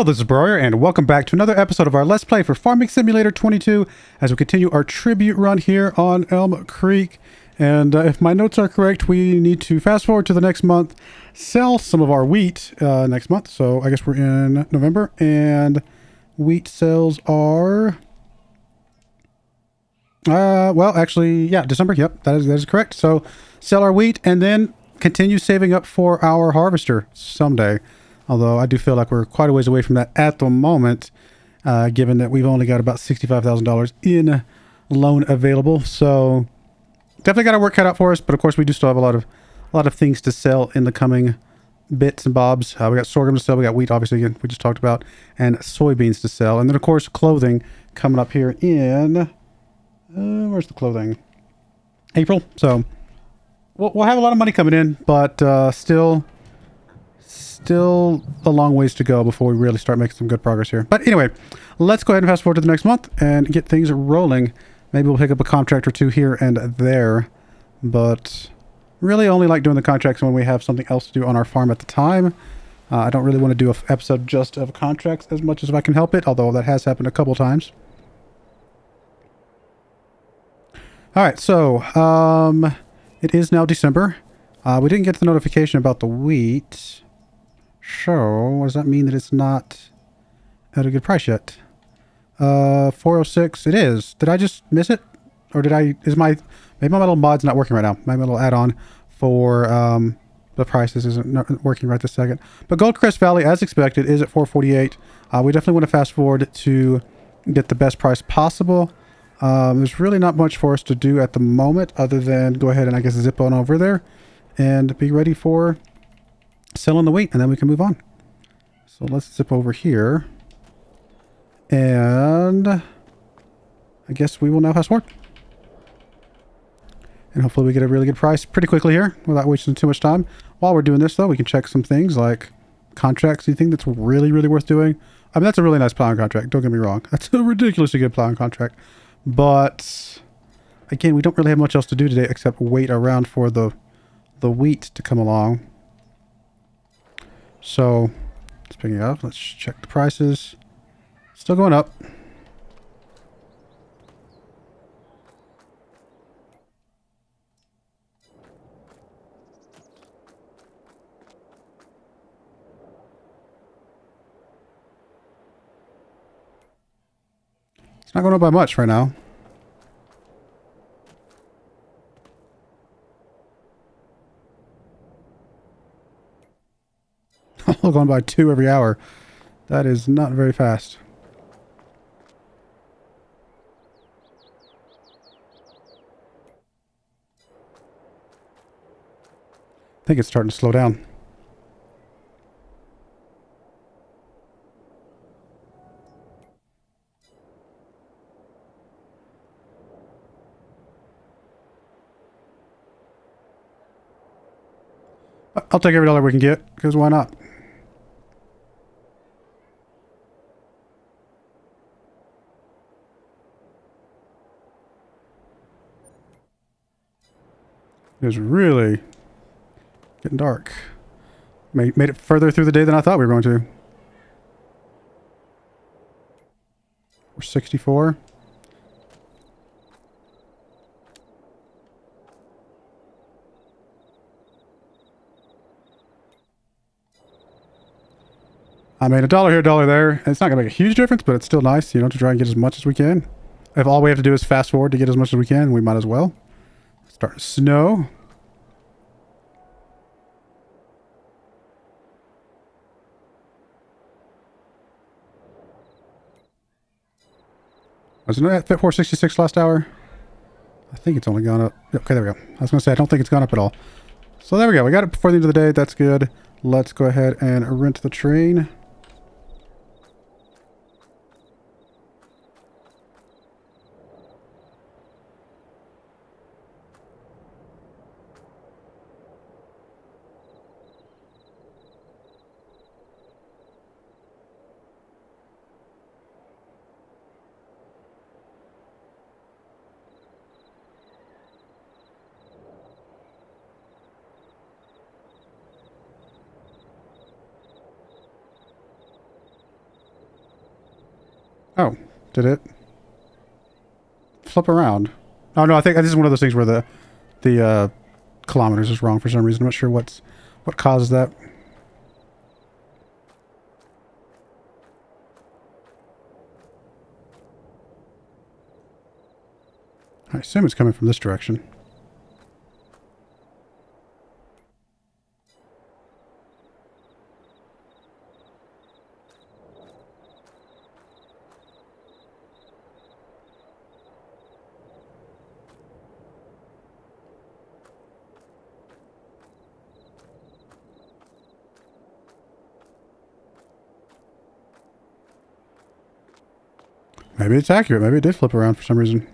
Hello, this is Broyar, and welcome back to another episode of our Let's Play for Farming Simulator 22 as we continue our tribute run here on Elmcreek. And if my notes are correct, we need to fast forward to the next month, sell some of our wheat next month. So I guess we're in November, and wheat sales are... well, actually, yeah, December. Yep, that is correct. So sell our wheat and then continue saving up for our harvester someday. Although I do feel like we're quite a ways away from that at the moment, given that we've only got about $65,000 in loan available. So definitely got our work cut out for us. But of course, we do still have a lot of things to sell in the coming bits and bobs. We got sorghum to sell. We got wheat, obviously, again, we just talked about, and soybeans to sell. And then, of course, clothing coming up here in... where's the clothing? April. So we'll have a lot of money coming in, but still a long ways to go before we really start making some good progress here. But anyway, let's go ahead and fast forward to the next month and get things rolling. Maybe we'll pick up a contract or two here and there, but really only like doing the contracts when we have something else to do on our farm at the time. I don't really want to do an episode just of contracts as much as if I can help it, although that has happened a couple times. All right, so it is now December. We didn't get the notification about the wheat. So, does that mean that it's not at a good price yet? 406, it is. Did I just miss it? Or did I, maybe my little mod's not working right now. My little add-on for the prices isn't working right this second. But Goldcrest Valley, as expected, is at 448. We definitely want to fast forward to get the best price possible. There's really not much for us to do at the moment other than go ahead and I guess zip on over there and be ready for selling the wheat, and then we can move on. So let's zip over here, and I guess we will now fast forward. And hopefully we get a really good price pretty quickly here without wasting too much time. While we're doing this, though, we can check some things like contracts. Anything that's really, really worth doing? I mean, that's a really nice plowing contract. Don't get me wrong. That's a ridiculously good plowing contract. But again, we don't really have much else to do today except wait around for the wheat to come along. So, speaking of, let's check the prices. Still going up. It's not going up by much right now. Going by 2 every hour. That is not very fast. I think it's starting to slow down. I'll take every dollar we can get, because why not? It was really getting dark. Made it further through the day than I thought we were going to. We're 64. I mean, a dollar here, a dollar there. It's not going to make a huge difference, but it's still nice, you know, to try and get as much as we can. If all we have to do is fast forward to get as much as we can, we might as well. It's starting to snow. Wasn't it at 466 last hour? I think it's only gone up. Okay, there we go. I was going to say, I don't think it's gone up at all. So there we go. We got it before the end of the day. That's good. Let's go ahead and rent the train. Oh, did it flip around? Oh no, I think this is one of those things where the kilometers is wrong for some reason. I'm not sure what causes that. I assume it's coming from this direction. Maybe it's accurate. Maybe it did flip around for some reason.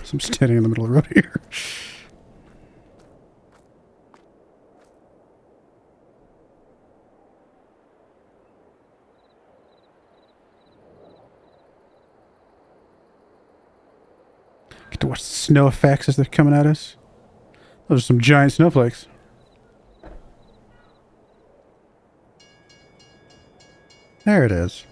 So I'm standing in the middle of the road here. Get to watch the snow effects as they're coming at us. Those are some giant snowflakes. There it is.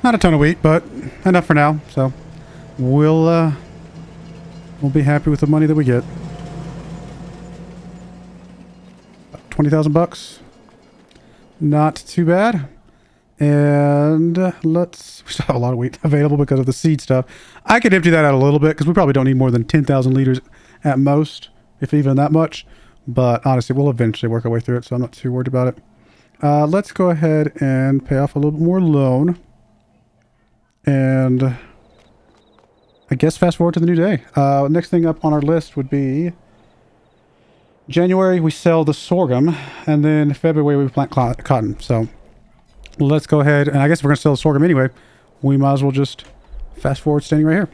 Not a ton of wheat, but enough for now. So we'll be happy with the money that we get. 20,000 bucks. Not too bad. And we still have a lot of wheat available because of the seed stuff. I could empty that out a little bit because we probably don't need more than 10,000 liters at most, if even that much. But honestly, we'll eventually work our way through it, so I'm not too worried about it. Let's go ahead and pay off a little bit more loan. And I guess fast forward to the new day. Next thing up on our list would be January we sell the sorghum, and then February we plant cotton. So let's go ahead, and I guess if we're going to sell the sorghum anyway, we might as well just fast forward standing right here.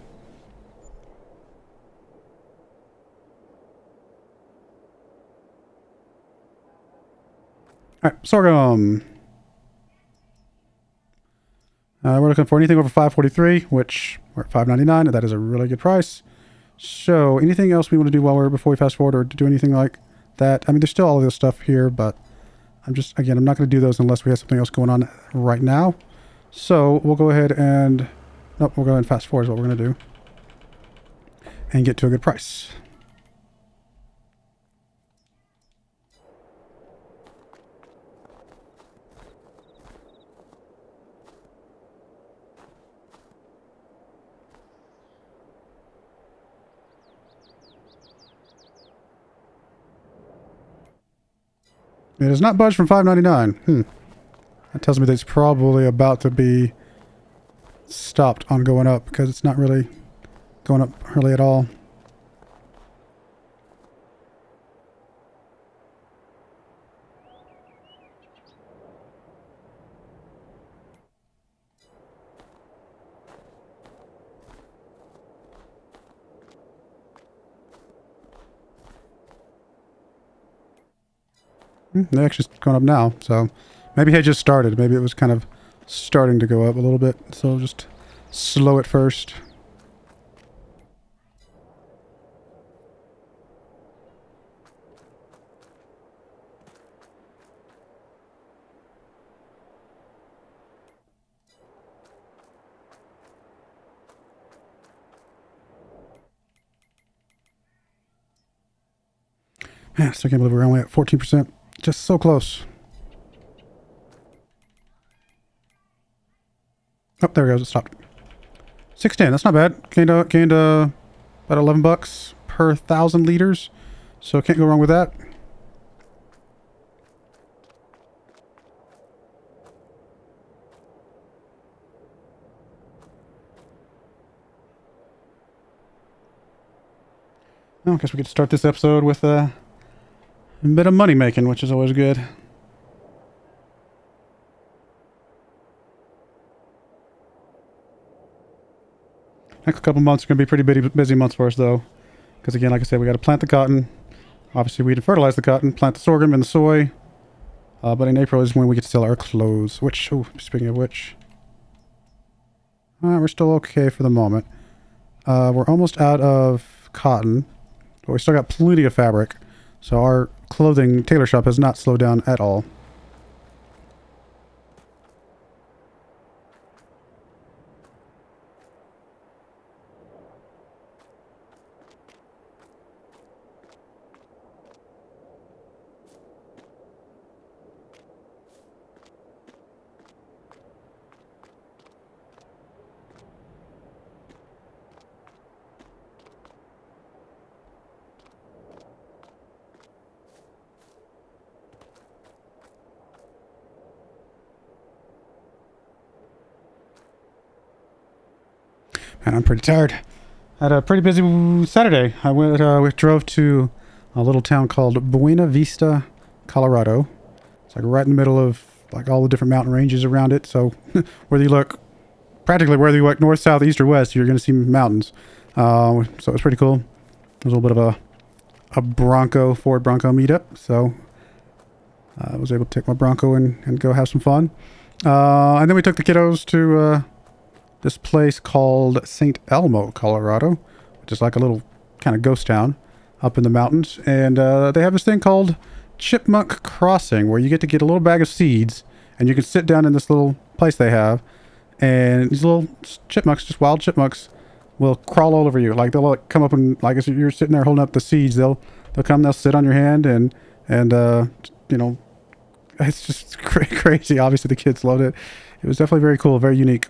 Alright, sorghum. We're looking for anything over 543, which we're at 599. That is a really good price. So anything else we want to do before we fast forward, or do anything like that? I mean, there's still all of this stuff here, but I'm not going to do those unless we have something else going on right now. So we'll go ahead and, we'll go ahead and fast forward is what we're going to do. And get to a good price. It has not budged from 599. That tells me that it's probably about to be stopped on going up because it's not really going up hardly at all. They're actually going up now, so maybe it just started. Maybe it was kind of starting to go up a little bit, so just slow it first. Man, I still can't believe we're only at 14%. Just so close. Oh, there it goes. It stopped. 610. That's not bad. Gained about 11 bucks per 1,000 liters. So can't go wrong with that. Well, I guess we get to start this episode with a bit of money making, which is always good. Next couple months are going to be pretty busy months for us, though. Because again, like I said, we got to plant the cotton. Obviously, we need to fertilize the cotton, plant the sorghum and the soy. But in April is when we get to sell our clothes. Which, oh, speaking of which, we're still okay for the moment. We're almost out of cotton, but we still got plenty of fabric. So our clothing tailor shop has not slowed down at all. And I'm pretty tired. Had a pretty busy Saturday. We drove to a little town called Buena Vista, Colorado. It's like right in the middle of like all the different mountain ranges around it. So whether you look, practically whether you look north, south, east, or west, you're going to see mountains. So it was pretty cool. It was a little bit of a Ford Bronco meetup. So I was able to take my Bronco and go have some fun. And then we took the kiddos to this place called St. Elmo, Colorado, which is like a little kind of ghost town up in the mountains. And they have this thing called Chipmunk Crossing, where you get to get a little bag of seeds, and you can sit down in this little place they have, and these little chipmunks, just wild chipmunks, will crawl all over you. Like they'll like, come up and like as you're sitting there holding up the seeds, they'll come, they'll sit on your hand, and you know, it's just crazy. Obviously, the kids loved it. It was definitely very cool, very unique.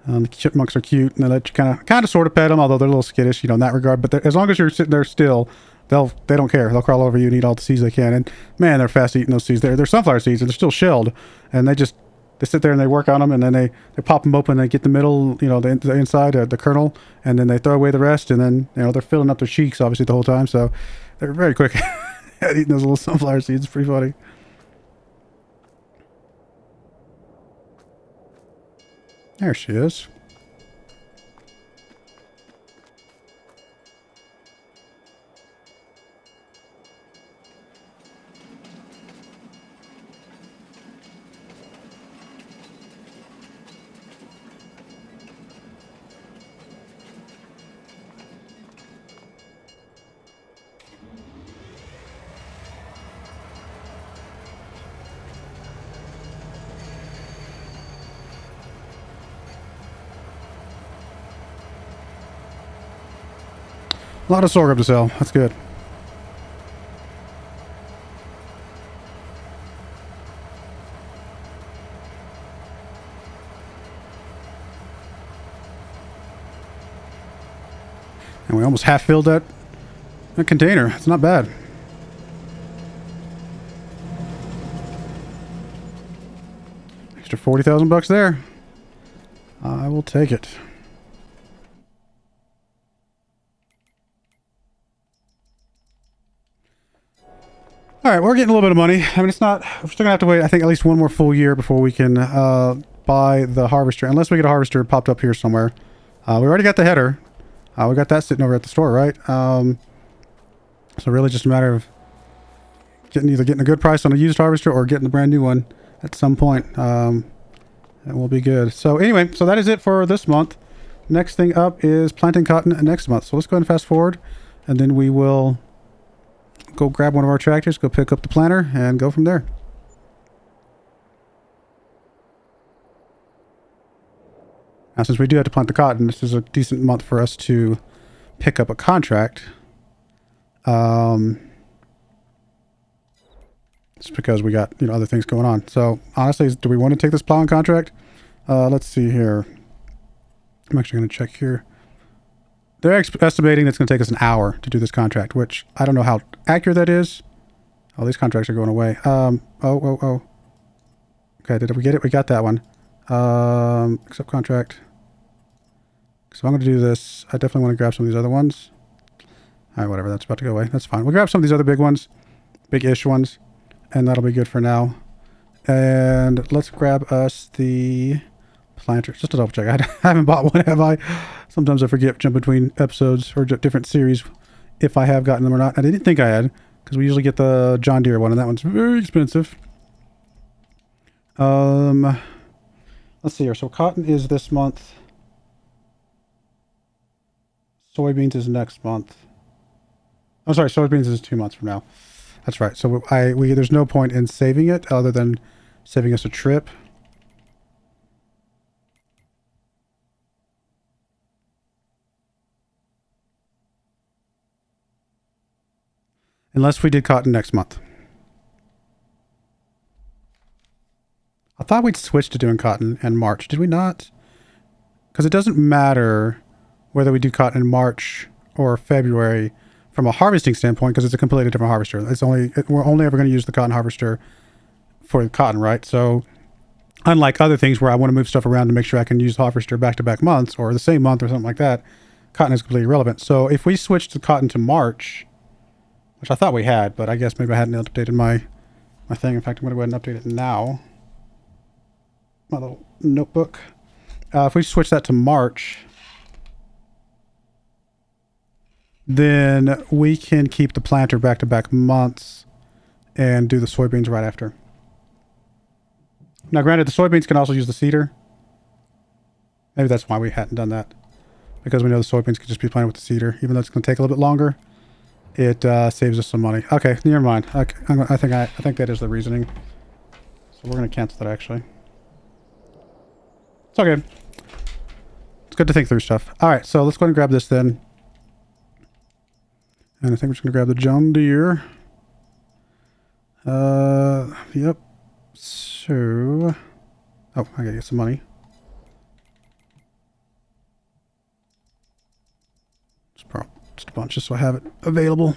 The chipmunks are cute, and they let you kind of sort of pet them, although they're a little skittish, you know, in that regard. But as long as you're sitting there still, they don't care. They'll crawl over you and eat all the seeds they can. And man, they're fast eating those seeds. They're sunflower seeds, and they're still shelled. And they sit there and they work on them, and then they pop them open. They get the middle, you know, the inside, the kernel, and then they throw away the rest. And then you know they're filling up their cheeks obviously the whole time. So they're very quick at eating those little sunflower seeds. It's pretty funny. There she is. A lot of sorghum to sell. That's good. And we almost half filled that container. It's not bad. Extra 40,000 bucks there. I will take it. All right, we're getting a little bit of money. I mean, it's not, we're still gonna have to wait, I think, at least one more full year before we can buy the harvester, unless we get a harvester popped up here somewhere. We already got the header. We got that sitting over at the store, right? So really just a matter of either getting a good price on a used harvester or getting the brand new one at some point. And we'll be good. So anyway, so that is it for this month. Next thing up is planting cotton next month. So let's go ahead and fast forward, and then we will go grab one of our tractors, go pick up the planter, and go from there. Now, since we do have to plant the cotton, this is a decent month for us to pick up a contract. Just because we got, you know, other things going on. So honestly, do we want to take this plowing contract? Let's see here. I'm actually going to check here. They're estimating it's going to take us an hour to do this contract, which I don't know how accurate that is. Oh, these contracts are going away. Oh. Okay, did we get it? We got that one. Accept contract. So I'm going to do this. I definitely want to grab some of these other ones. All right, whatever. That's about to go away. That's fine. We'll grab some of these other big ones. Big-ish ones. And that'll be good for now. And let's grab us the planter. Just to double check. I haven't bought one, have I? Sometimes I forget, jump between episodes or different series if I have gotten them or not. I didn't think I had, because we usually get the John Deere one, and that one's very expensive. Let's see here. So cotton is this month. Soybeans is next month. Oh, sorry. Soybeans is 2 months from now. That's right. So there's no point in saving it other than saving us a trip. Unless we did cotton next month. I thought we'd switch to doing cotton in March. Did we not? Because it doesn't matter whether we do cotton in March or February from a harvesting standpoint, because it's a completely different harvester. We're only ever going to use the cotton harvester for the cotton, right? So unlike other things where I want to move stuff around to make sure I can use the harvester back-to-back months or the same month or something like that, cotton is completely irrelevant. So if we switch to cotton to March, which I thought we had, but I guess maybe I hadn't updated my thing. In fact, I'm going to go ahead and update it now. My little notebook. If we switch that to March, then we can keep the planter back-to-back months and do the soybeans right after. Now, granted, the soybeans can also use the seeder. Maybe that's why we hadn't done that. Because we know the soybeans could just be planted with the seeder. Even though it's going to take a little bit longer, it saves us some money. Okay, never mind. Okay, I think that is the reasoning. So we're going to cancel that, actually. It's okay. It's good to think through stuff. All right, so let's go ahead and grab this then. And I think we're just going to grab the John Deere. Yep. So... Oh, I gotta get some money. Just a bunch just so I have it available.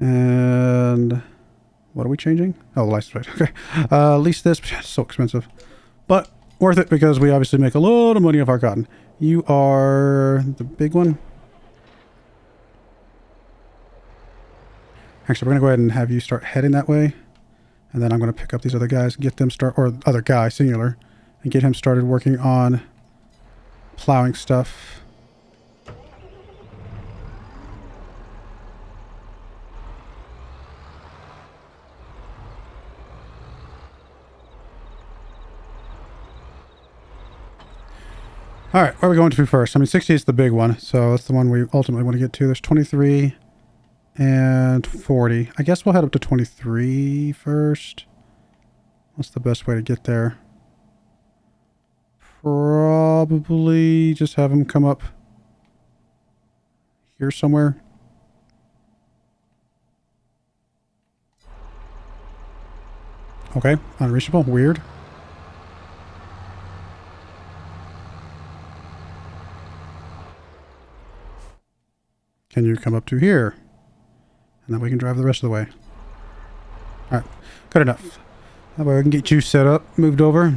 And... What are we changing? Oh, the license plate. Okay. Lease this. It's so expensive. But worth it because we obviously make a lot of money off our cotton. You are the big one. Actually, we're going to go ahead and have you start heading that way. And then I'm going to pick up these other guys and get them or other guy, singular, and get him started working on plowing stuff. All right, where are we going to first? I mean, 60 is the big one, so that's the one we ultimately want to get to. There's 23 and 40. I guess we'll head up to 23 first. What's the best way to get there? Probably just have them come up here somewhere. Okay, unreachable. Weird. Can you come up to here? And then we can drive the rest of the way. Alright, good enough. That way we can get you set up, moved over.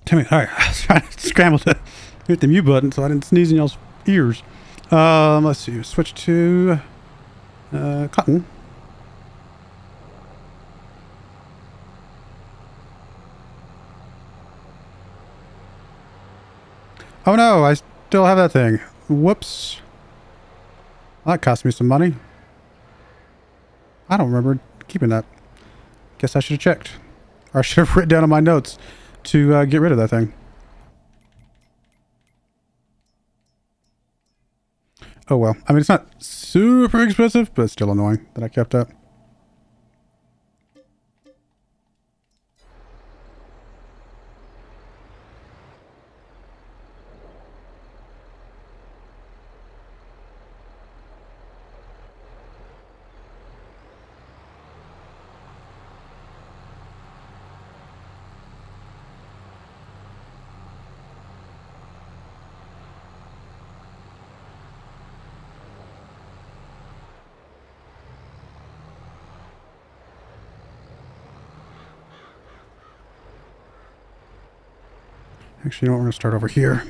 Damn it. All right. I was trying to scramble to hit the mute button so I didn't sneeze in y'all's ears. Let's see. Switch to cotton. Oh no, I still have that thing. Whoops. Well, that cost me some money. I don't remember keeping that. Guess I should have checked. Or I should have written down on my notes to get rid of that thing. Oh well. I mean, it's not super expensive, but it's still annoying that I kept that. Actually, you know what? We're going to start over here.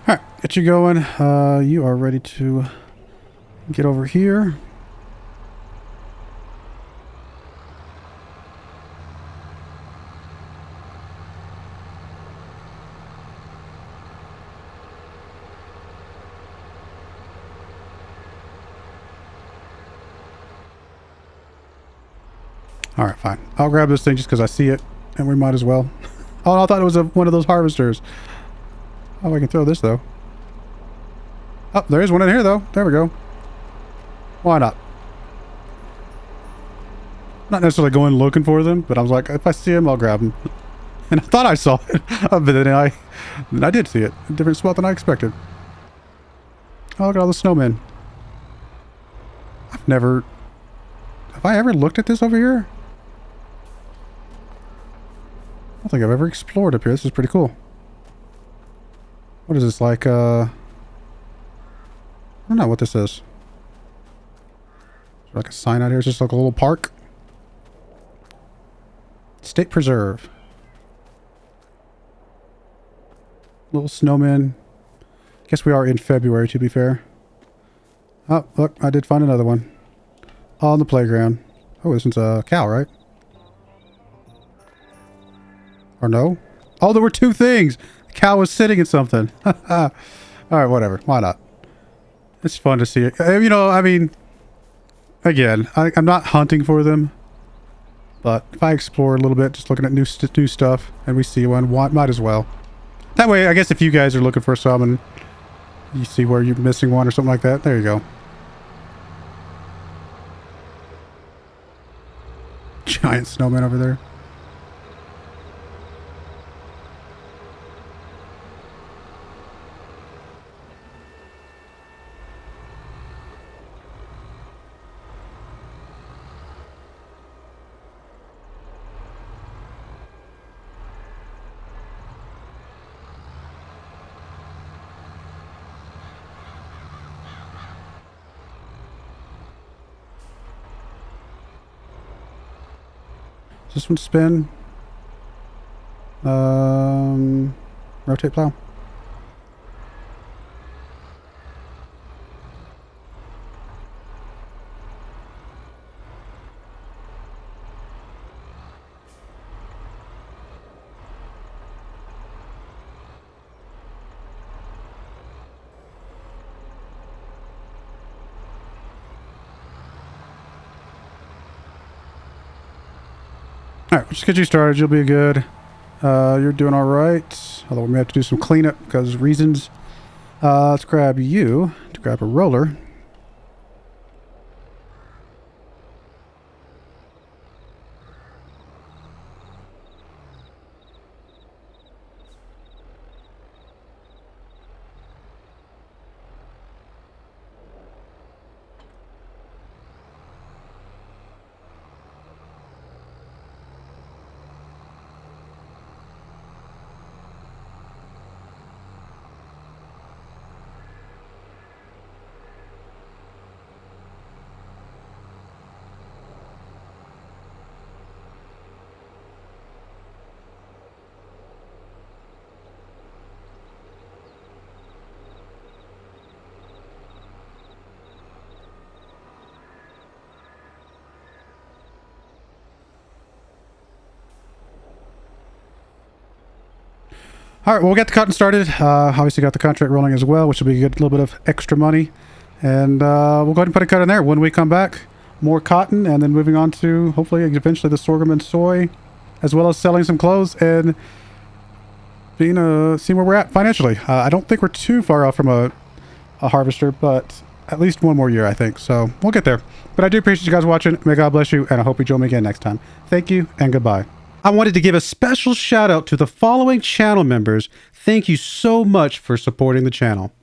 All right, get you going. You are ready to get over here. All right, fine. I'll grab this thing just because I see it, and we might as well. Oh, I thought it was one of those harvesters. Oh, I can throw this, though. Oh, there is one in here, though. There we go. Why not? Not necessarily going looking for them, but I was like, if I see them, I'll grab them. And I thought I saw it, but then I did see it. A different spot than I expected. Oh, look at all the snowmen. Have I ever looked at this over here? I don't think I've ever explored up here. This is pretty cool. What is this, like, I don't know what this is. Is there like a sign out here? It's just like a little park. State Preserve. Little snowman. Guess we are in February, to be fair. Oh, look, I did find another one. On the playground. Oh, this one's a cow, right? Or no? Oh, there were two things! The cow was sitting in something. Alright, whatever. Why not? It's fun to see it. You know, I mean, again, I'm not hunting for them. But if I explore a little bit, just looking at new stuff, and we see one, might as well. That way, I guess if you guys are looking for some and you see where you're missing one or something like that, there you go. Giant snowman over there. Does this one spin? Rotate plow. Alright, just get you started. You'll be good. You're doing alright. Although we may have to do some cleanup because reasons. Let's grab you to grab a roller. All right, well, we'll get the cotton started. Obviously got the contract rolling as well, which will be a little bit of extra money. And we'll go ahead and put a cut in there. When we come back, more cotton, and then moving on to, hopefully, eventually the sorghum and soy, as well as selling some clothes and being seeing where we're at financially. I don't think we're too far off from a harvester, but at least one more year, I think. So we'll get there. But I do appreciate you guys watching. May God bless you, and I hope you join me again next time. Thank you, and goodbye. I wanted to give a special shout out to the following channel members. Thank you so much for supporting the channel.